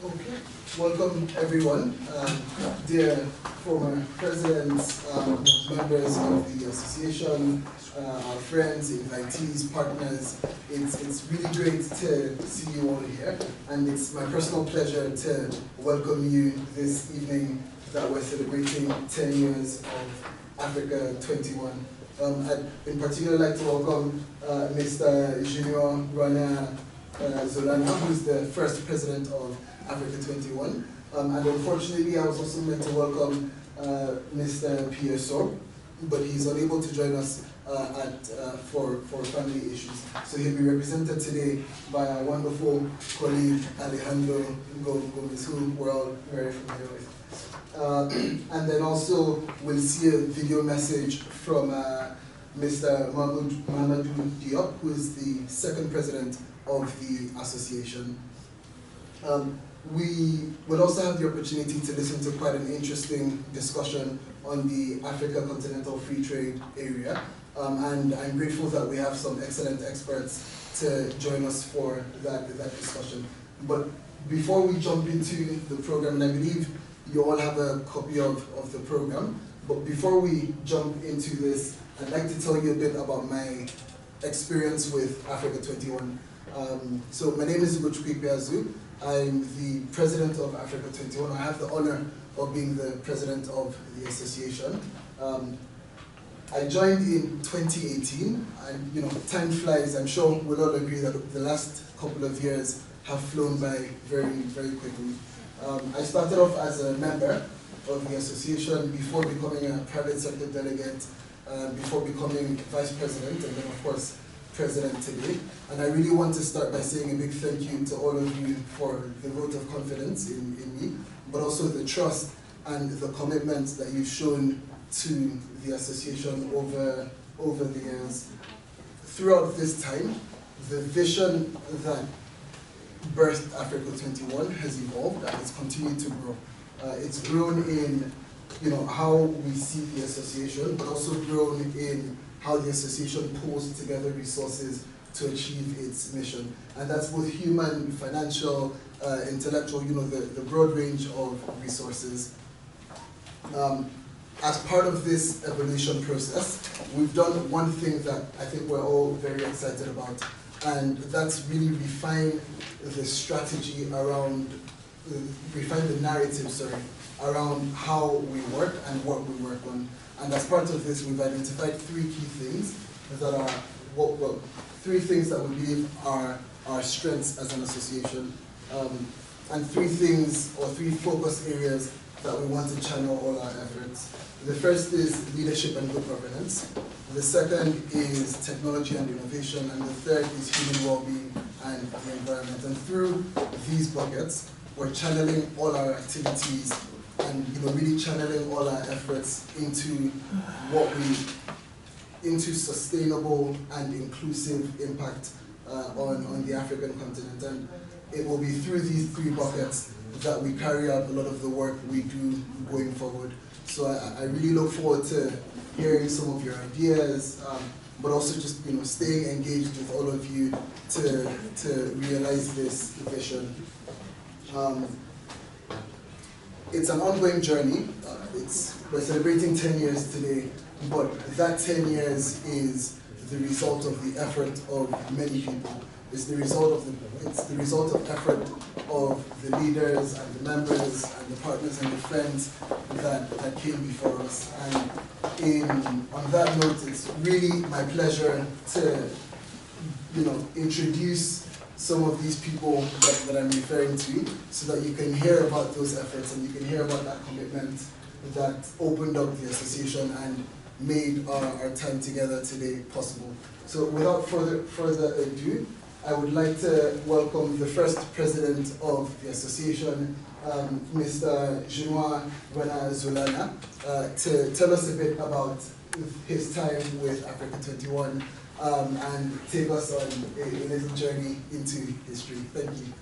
Okay, welcome everyone, dear former presidents, members of the association, our friends, invitees, partners. It's really great to see you all here, and it's my personal pleasure to welcome you this evening that we're celebrating 10 years of Africa 21. I'd in particular like to welcome Mr. Junior Rana Zolana, who's the first president of Africa 21. And unfortunately, I was also meant to welcome Mr. Pierso, but he's unable to join us for family issues. So he'll be represented today by our wonderful colleague, Alejandro Gomez, who we're all very familiar with. And then also, we'll see a video message from Mr. Mamadou Diop, who is the second president of the association. We will also have the opportunity to listen to quite an interesting discussion on the Africa Continental Free Trade area. And I'm grateful that we have some excellent experts to join us for that discussion. But before we jump into the program, and I believe you all have a copy of the program, but before we jump into this, I'd like to tell you a bit about my experience with Africa 21. So my name is Ugo Ikpeazu. I'm the president of Africa 21. I have the honor of being the president of the association. I joined in 2018, and time flies. I'm sure we'll all agree that the last couple of years have flown by very, very quickly. I started off as a member of the association before becoming a private sector delegate, before becoming vice president, and then of course president today. And I really want to start by saying a big thank you to all of you for the vote of confidence in me, but also the trust and the commitment that you've shown to the association over the years. Throughout this time, the vision that birthed Africa 21 has evolved and it's continued to grow. It's grown in how we see the association, but also grown in how the association pulls together resources to achieve its mission. And that's both human, financial, intellectual, the broad range of resources. As part of this evolution process, we've done one thing that I think we're all very excited about, and that's really refine the strategy around, refine the narrative, around how we work and what we work on. And as part of this, we've identified three key things that are, three things that we believe are our strengths as an association, and three things, or three focus areas that we want to channel all our efforts. The first is leadership and good governance. The second is technology and innovation, and the third is human well-being and the environment. And through these buckets, we're channeling all our activities and really channeling all our efforts into into sustainable and inclusive impact on the African continent. And it will be through these three buckets that we carry out a lot of the work we do going forward. So I really look forward to hearing some of your ideas, but also just staying engaged with all of you to realize this vision. It's an ongoing journey. We're celebrating 10 years today, but that 10 years is the result of the effort of many people. It's the result of effort of the leaders and the members and the partners and the friends that came before us. And on that note, it's really my pleasure to introduce some of these people that I'm referring to, so that you can hear about those efforts and you can hear about that commitment that opened up the association and made our time together today possible. So without further ado, I would like to welcome the first president of the association, Mr. Junior Rana Zolana, to tell us a bit about his time with Africa 21 and take us on a little journey into history. Thank you.